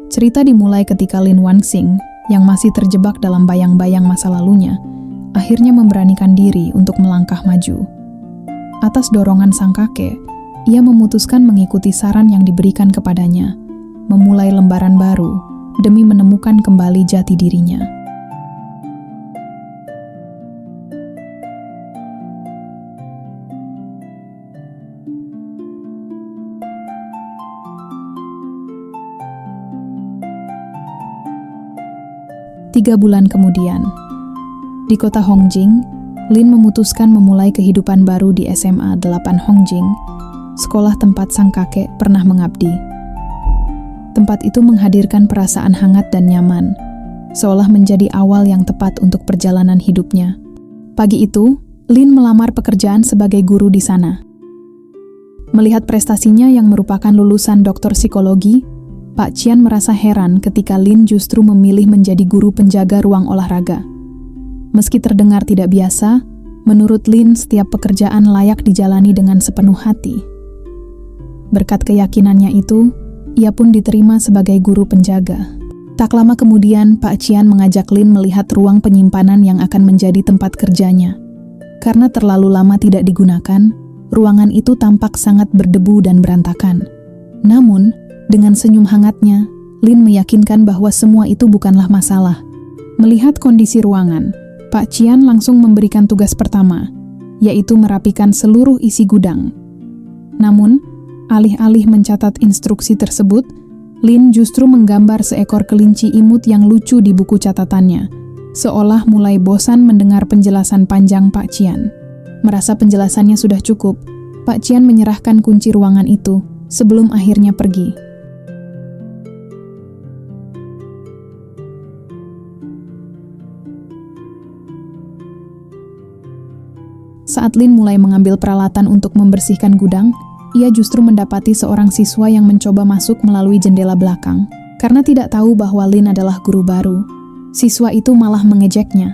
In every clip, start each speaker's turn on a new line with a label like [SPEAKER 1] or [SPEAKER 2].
[SPEAKER 1] Cerita dimulai ketika Lin Wanxing, yang masih terjebak dalam bayang-bayang masa lalunya, akhirnya memberanikan diri untuk melangkah maju. Atas dorongan sang kakek, ia memutuskan mengikuti saran yang diberikan kepadanya, memulai lembaran baru demi menemukan kembali jati dirinya. Tiga bulan kemudian, di kota Hongjing, Lin memutuskan memulai kehidupan baru di SMA 8 Hongjing, sekolah tempat sang kakek pernah mengabdi. Tempat itu menghadirkan perasaan hangat dan nyaman, seolah menjadi awal yang tepat untuk perjalanan hidupnya. Pagi itu, Lin melamar pekerjaan sebagai guru di sana. Melihat prestasinya yang merupakan lulusan doktor psikologi, Pak Qian merasa heran ketika Lin justru memilih menjadi guru penjaga ruang olahraga. Meski terdengar tidak biasa, menurut Lin setiap pekerjaan layak dijalani dengan sepenuh hati. Berkat keyakinannya itu, ia pun diterima sebagai guru penjaga. Tak lama kemudian, Pak Qian mengajak Lin melihat ruang penyimpanan yang akan menjadi tempat kerjanya. Karena terlalu lama tidak digunakan, ruangan itu tampak sangat berdebu dan berantakan. Namun, dengan senyum hangatnya, Lin meyakinkan bahwa semua itu bukanlah masalah. Melihat kondisi ruangan, Pak Qian langsung memberikan tugas pertama, yaitu merapikan seluruh isi gudang. Namun, alih-alih mencatat instruksi tersebut, Lin justru menggambar seekor kelinci imut yang lucu di buku catatannya, seolah mulai bosan mendengar penjelasan panjang Pak Qian. Merasa penjelasannya sudah cukup, Pak Qian menyerahkan kunci ruangan itu sebelum akhirnya pergi. Saat Lin mulai mengambil peralatan untuk membersihkan gudang, ia justru mendapati seorang siswa yang mencoba masuk melalui jendela belakang. Karena tidak tahu bahwa Lin adalah guru baru, siswa itu malah mengejeknya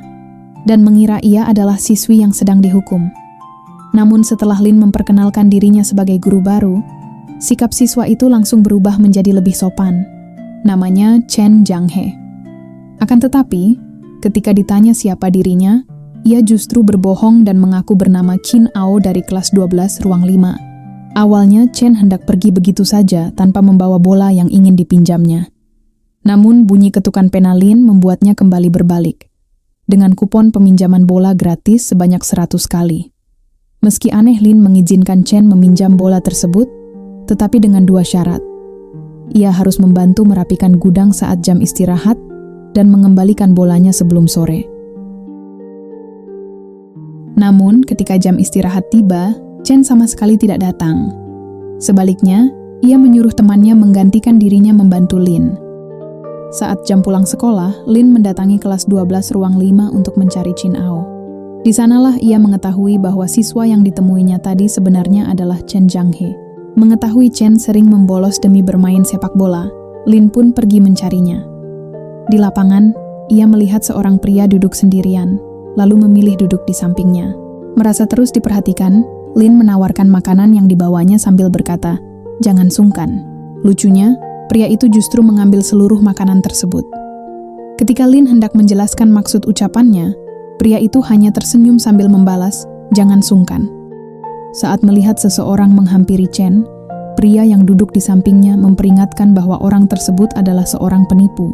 [SPEAKER 1] dan mengira ia adalah siswi yang sedang dihukum. Namun setelah Lin memperkenalkan dirinya sebagai guru baru, sikap siswa itu langsung berubah menjadi lebih sopan. Namanya Chen Jianghe. Akan tetapi, ketika ditanya siapa dirinya, ia justru berbohong dan mengaku bernama Qin Ao dari kelas 12 ruang 5. Awalnya Chen hendak pergi begitu saja tanpa membawa bola yang ingin dipinjamnya. Namun bunyi ketukan pena Lin membuatnya kembali berbalik, dengan kupon peminjaman bola gratis sebanyak 100 kali. Meski aneh, Lin mengizinkan Chen meminjam bola tersebut, tetapi dengan dua syarat. Ia harus membantu merapikan gudang saat jam istirahat dan mengembalikan bolanya sebelum sore. Namun, ketika jam istirahat tiba, Chen sama sekali tidak datang. Sebaliknya, ia menyuruh temannya menggantikan dirinya membantu Lin. Saat jam pulang sekolah, Lin mendatangi kelas 12 ruang 5 untuk mencari Qin Ao. Di sanalah ia mengetahui bahwa siswa yang ditemuinya tadi sebenarnya adalah Chen Jianghe. Mengetahui Chen sering membolos demi bermain sepak bola, Lin pun pergi mencarinya. Di lapangan, ia melihat seorang pria duduk sendirian, lalu memilih duduk di sampingnya. Merasa terus diperhatikan, Lin menawarkan makanan yang dibawanya sambil berkata, "Jangan sungkan." Lucunya, pria itu justru mengambil seluruh makanan tersebut. Ketika Lin hendak menjelaskan maksud ucapannya, pria itu hanya tersenyum sambil membalas, "Jangan sungkan." Saat melihat seseorang menghampiri Chen, pria yang duduk di sampingnya memperingatkan bahwa orang tersebut adalah seorang penipu.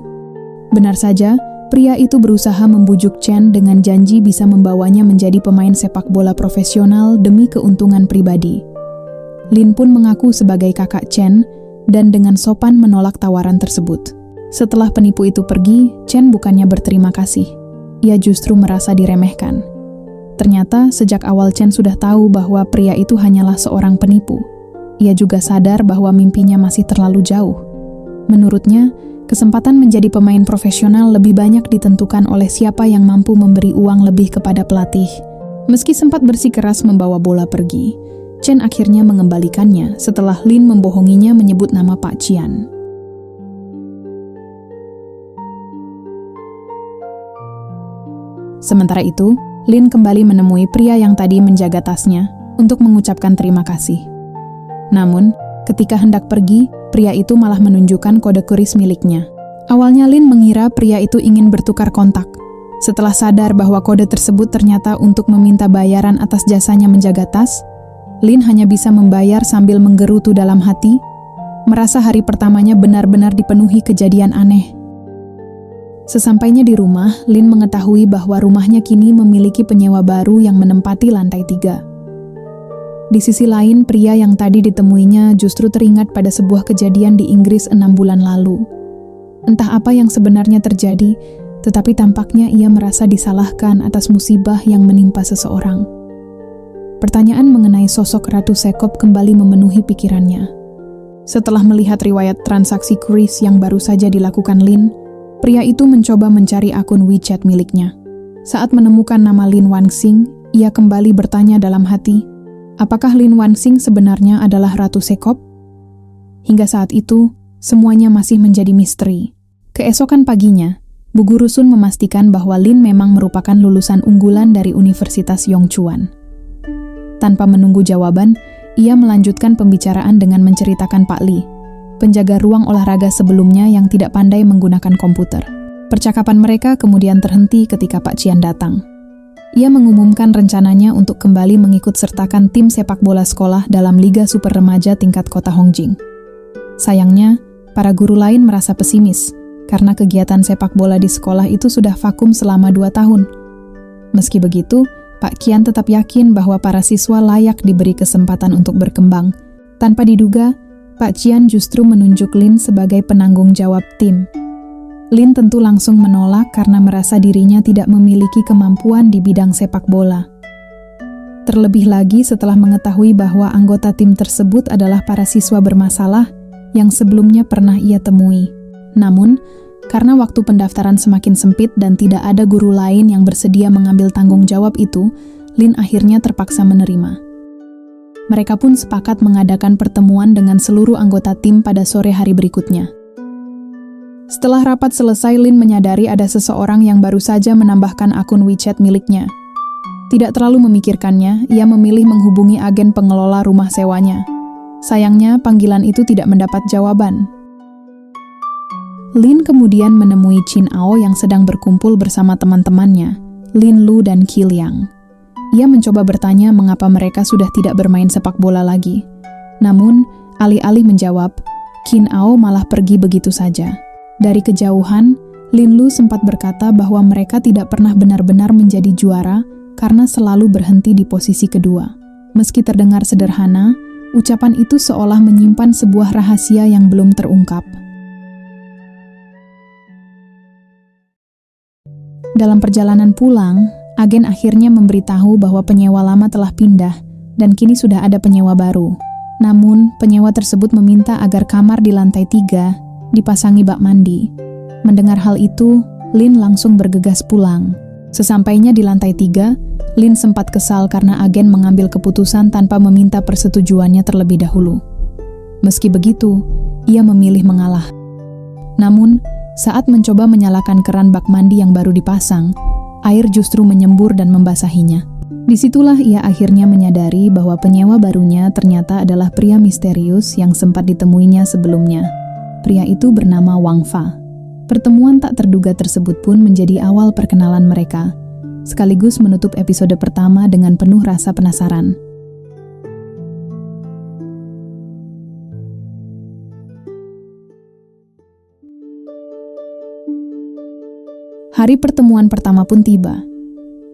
[SPEAKER 1] Benar saja, pria itu berusaha membujuk Chen dengan janji bisa membawanya menjadi pemain sepak bola profesional demi keuntungan pribadi. Lin pun mengaku sebagai kakak Chen dan dengan sopan menolak tawaran tersebut. Setelah penipu itu pergi, Chen bukannya berterima kasih. Ia justru merasa diremehkan. Ternyata sejak awal Chen sudah tahu bahwa pria itu hanyalah seorang penipu. Ia juga sadar bahwa mimpinya masih terlalu jauh. Menurutnya, kesempatan menjadi pemain profesional lebih banyak ditentukan oleh siapa yang mampu memberi uang lebih kepada pelatih. Meski sempat bersikeras membawa bola pergi, Chen akhirnya mengembalikannya setelah Lin membohonginya menyebut nama Pak Qian. Sementara itu, Lin kembali menemui pria yang tadi menjaga tasnya untuk mengucapkan terima kasih. Namun, ketika hendak pergi, pria itu malah menunjukkan kode kuris miliknya. Awalnya Lin mengira pria itu ingin bertukar kontak. Setelah sadar bahwa kode tersebut ternyata untuk meminta bayaran atas jasanya menjaga tas, Lin hanya bisa membayar sambil menggerutu dalam hati, merasa hari pertamanya benar-benar dipenuhi kejadian aneh. Sesampainya di rumah, Lin mengetahui bahwa rumahnya kini memiliki penyewa baru yang menempati lantai 3. Di sisi lain, pria yang tadi ditemuinya justru teringat pada sebuah kejadian di Inggris 6 bulan lalu. Entah apa yang sebenarnya terjadi, tetapi tampaknya ia merasa disalahkan atas musibah yang menimpa seseorang. Pertanyaan mengenai sosok Ratu Sekop kembali memenuhi pikirannya. Setelah melihat riwayat transaksi kuris yang baru saja dilakukan Lin, pria itu mencoba mencari akun WeChat miliknya. Saat menemukan nama Lin Wanxing, ia kembali bertanya dalam hati, apakah Lin Wanxing sebenarnya adalah Ratu Sekop? Hingga saat itu, semuanya masih menjadi misteri. Keesokan paginya, Bu Guru Sun memastikan bahwa Lin memang merupakan lulusan unggulan dari Universitas Yongchuan. Tanpa menunggu jawaban, ia melanjutkan pembicaraan dengan menceritakan Pak Li, penjaga ruang olahraga sebelumnya yang tidak pandai menggunakan komputer. Percakapan mereka kemudian terhenti ketika Pak Qian datang. Ia mengumumkan rencananya untuk kembali mengikut sertakan tim sepak bola sekolah dalam Liga Super Remaja tingkat kota Hongjing. Sayangnya, para guru lain merasa pesimis, karena kegiatan sepak bola di sekolah itu sudah vakum selama 2 tahun. Meski begitu, Pak Qian tetap yakin bahwa para siswa layak diberi kesempatan untuk berkembang. Tanpa diduga, Pak Qian justru menunjuk Lin sebagai penanggung jawab tim. Lin tentu langsung menolak karena merasa dirinya tidak memiliki kemampuan di bidang sepak bola. Terlebih lagi setelah mengetahui bahwa anggota tim tersebut adalah para siswa bermasalah yang sebelumnya pernah ia temui. Namun, karena waktu pendaftaran semakin sempit dan tidak ada guru lain yang bersedia mengambil tanggung jawab itu, Lin akhirnya terpaksa menerima. Mereka pun sepakat mengadakan pertemuan dengan seluruh anggota tim pada sore hari berikutnya. Setelah rapat selesai, Lin menyadari ada seseorang yang baru saja menambahkan akun WeChat miliknya. Tidak terlalu memikirkannya, ia memilih menghubungi agen pengelola rumah sewanya. Sayangnya, panggilan itu tidak mendapat jawaban. Lin kemudian menemui Qin Ao yang sedang berkumpul bersama teman-temannya, Lin Lu dan Qi Liang. Ia mencoba bertanya mengapa mereka sudah tidak bermain sepak bola lagi. Namun, alih-alih menjawab, Qin Ao malah pergi begitu saja. Dari kejauhan, Lin Lu sempat berkata bahwa mereka tidak pernah benar-benar menjadi juara karena selalu berhenti di posisi kedua. Meski terdengar sederhana, ucapan itu seolah menyimpan sebuah rahasia yang belum terungkap. Dalam perjalanan pulang, agen akhirnya memberitahu bahwa penyewa lama telah pindah dan kini sudah ada penyewa baru. Namun, penyewa tersebut meminta agar kamar di lantai 3 dipasangi bak mandi. Mendengar hal itu, Lin langsung bergegas pulang. Sesampainya di lantai 3, Lin sempat kesal karena agen mengambil keputusan tanpa meminta persetujuannya terlebih dahulu. Meski begitu, ia memilih mengalah. Namun, saat mencoba menyalakan keran bak mandi yang baru dipasang, air justru menyembur dan membasahinya. Disitulah ia akhirnya menyadari bahwa penyewa barunya ternyata adalah pria misterius yang sempat ditemuinya sebelumnya. Pria itu bernama Wang Fa. Pertemuan tak terduga tersebut pun menjadi awal perkenalan mereka, sekaligus menutup episode pertama dengan penuh rasa penasaran. Hari pertemuan pertama pun tiba.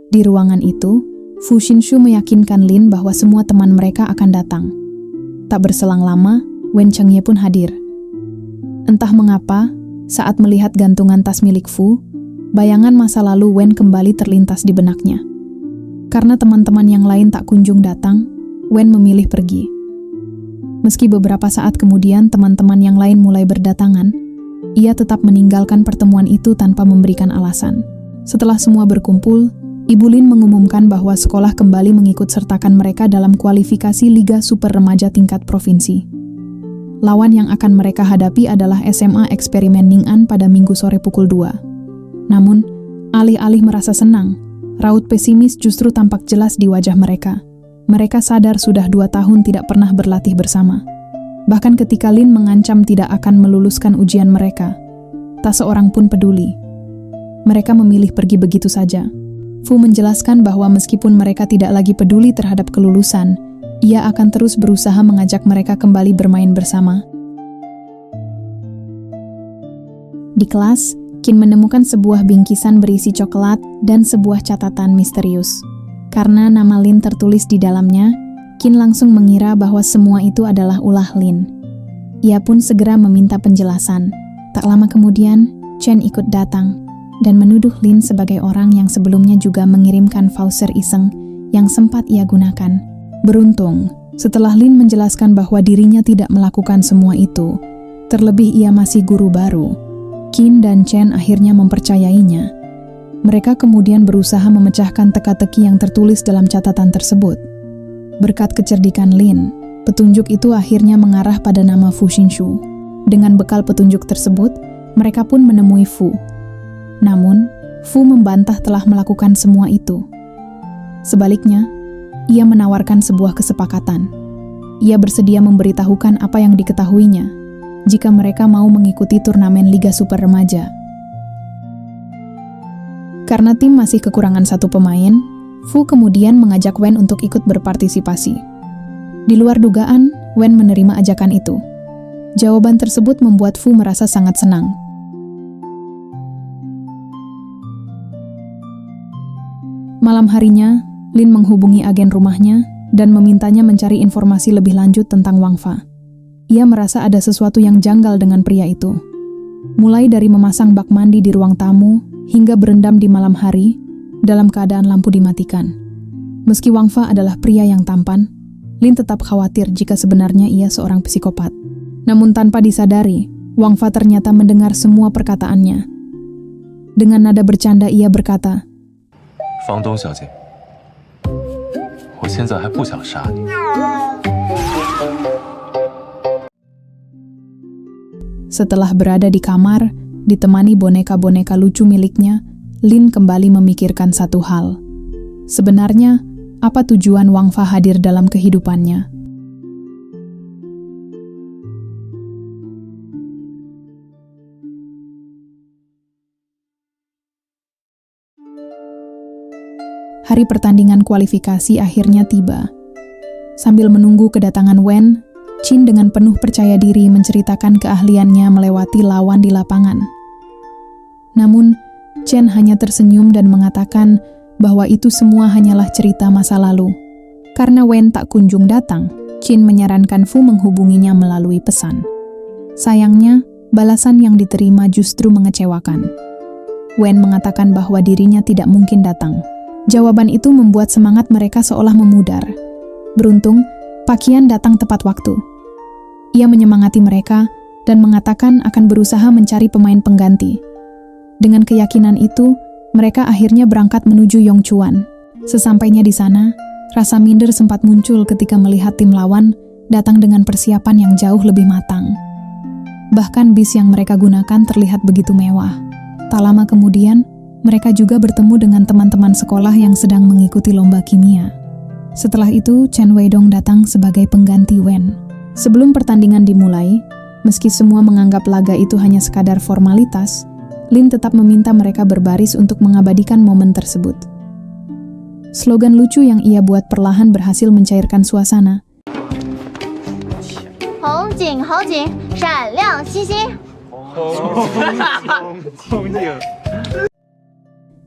[SPEAKER 1] Di ruangan itu, Fu Xinshu meyakinkan Lin bahwa semua teman mereka akan datang. Tak berselang lama, Wen Chengye pun hadir. Entah mengapa, saat melihat gantungan tas milik Fu, bayangan masa lalu Wen kembali terlintas di benaknya. Karena teman-teman yang lain tak kunjung datang, Wen memilih pergi. Meski beberapa saat kemudian teman-teman yang lain mulai berdatangan, ia tetap meninggalkan pertemuan itu tanpa memberikan alasan. Setelah semua berkumpul, Ibu Lin mengumumkan bahwa sekolah kembali mengikut sertakan mereka dalam kualifikasi Liga Super Remaja tingkat provinsi. Lawan yang akan mereka hadapi adalah SMA Eksperimen Ning'an pada Minggu sore pukul 2. Namun, alih-alih merasa senang, raut pesimis justru tampak jelas di wajah mereka. Mereka sadar sudah 2 tahun tidak pernah berlatih bersama. Bahkan ketika Lin mengancam tidak akan meluluskan ujian mereka, tak seorang pun peduli. Mereka memilih pergi begitu saja. Fu menjelaskan bahwa meskipun mereka tidak lagi peduli terhadap kelulusan, ia akan terus berusaha mengajak mereka kembali bermain bersama. Di kelas, Qin menemukan sebuah bingkisan berisi coklat dan sebuah catatan misterius. Karena nama Lin tertulis di dalamnya, Qin langsung mengira bahwa semua itu adalah ulah Lin. Ia pun segera meminta penjelasan. Tak lama kemudian, Chen ikut datang dan menuduh Lin sebagai orang yang sebelumnya juga mengirimkan voucher iseng yang sempat ia gunakan. Beruntung, setelah Lin menjelaskan bahwa dirinya tidak melakukan semua itu, terlebih ia masih guru baru, Qin dan Chen akhirnya mempercayainya. Mereka kemudian berusaha memecahkan teka-teki yang tertulis dalam catatan tersebut. Berkat kecerdikan Lin, petunjuk itu akhirnya mengarah pada nama Fu Xinshu. Dengan bekal petunjuk tersebut, mereka pun menemui Fu. Namun, Fu membantah telah melakukan semua itu. Sebaliknya, ia menawarkan sebuah kesepakatan. Ia bersedia memberitahukan apa yang diketahuinya jika mereka mau mengikuti turnamen Liga Super Remaja. Karena tim masih kekurangan satu pemain, Fu kemudian mengajak Wen untuk ikut berpartisipasi. Di luar dugaan, Wen menerima ajakan itu. Jawaban tersebut membuat Fu merasa sangat senang. Malam harinya, Lin menghubungi agen rumahnya dan memintanya mencari informasi lebih lanjut tentang Wang Fa. Ia merasa ada sesuatu yang janggal dengan pria itu. Mulai dari memasang bak mandi di ruang tamu, hingga berendam di malam hari, dalam keadaan lampu dimatikan. Meski Wang Fa adalah pria yang tampan, Lin tetap khawatir jika sebenarnya ia seorang psikopat. Namun tanpa disadari, Wang Fa ternyata mendengar semua perkataannya. Dengan nada bercanda ia berkata,
[SPEAKER 2] 房东小姐，我现在还不想杀你。
[SPEAKER 1] Setelah berada di kamar, ditemani boneka-boneka lucu miliknya, Lin kembali memikirkan satu hal. Sebenarnya, apa tujuan Wang Fa hadir dalam kehidupannya? Hari pertandingan kualifikasi akhirnya tiba. Sambil menunggu kedatangan Wen, Qin dengan penuh percaya diri menceritakan keahliannya melewati lawan di lapangan. Namun, Chen hanya tersenyum dan mengatakan bahwa itu semua hanyalah cerita masa lalu. Karena Wen tak kunjung datang, Qin menyarankan Fu menghubunginya melalui pesan. Sayangnya, balasan yang diterima justru mengecewakan. Wen mengatakan bahwa dirinya tidak mungkin datang. Jawaban itu membuat semangat mereka seolah memudar. Beruntung, Pak Qian datang tepat waktu. Ia menyemangati mereka dan mengatakan akan berusaha mencari pemain pengganti. Dengan keyakinan itu, mereka akhirnya berangkat menuju Yongchuan. Sesampainya di sana, rasa minder sempat muncul ketika melihat tim lawan datang dengan persiapan yang jauh lebih matang. Bahkan bis yang mereka gunakan terlihat begitu mewah. Tak lama kemudian, mereka juga bertemu dengan teman-teman sekolah yang sedang mengikuti lomba kimia. Setelah itu, Chen Weidong datang sebagai pengganti Wen. Sebelum pertandingan dimulai, meski semua menganggap laga itu hanya sekadar formalitas, Lin tetap meminta mereka berbaris untuk mengabadikan momen tersebut. Slogan lucu yang ia buat perlahan berhasil mencairkan suasana.
[SPEAKER 3] 红警，红警，闪亮星星。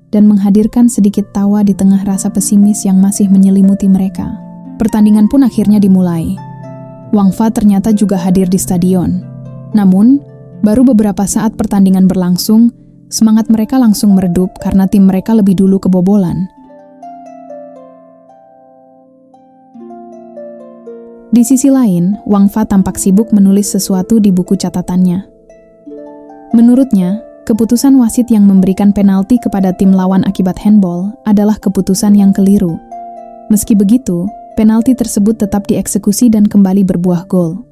[SPEAKER 1] Dan menghadirkan sedikit tawa di tengah rasa pesimis yang masih menyelimuti mereka. Pertandingan pun akhirnya dimulai. Wang Fa ternyata juga hadir di stadion. Namun, baru beberapa saat pertandingan berlangsung, semangat mereka langsung meredup karena tim mereka lebih dulu kebobolan. Di sisi lain, Wang Fa tampak sibuk menulis sesuatu di buku catatannya. Menurutnya, keputusan wasit yang memberikan penalti kepada tim lawan akibat handball adalah keputusan yang keliru. Meski begitu, penalti tersebut tetap dieksekusi dan kembali berbuah gol.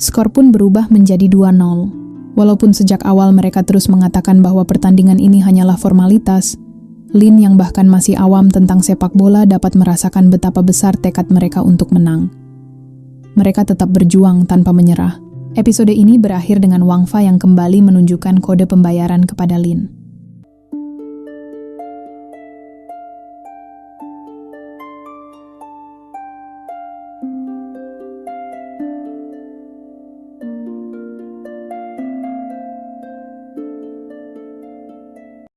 [SPEAKER 1] Skor pun berubah menjadi 2-0. Walaupun sejak awal mereka terus mengatakan bahwa pertandingan ini hanyalah formalitas, Lin yang bahkan masih awam tentang sepak bola dapat merasakan betapa besar tekad mereka untuk menang. Mereka tetap berjuang tanpa menyerah. Episode ini berakhir dengan Wang Fa yang kembali menunjukkan kode pembayaran kepada Lin.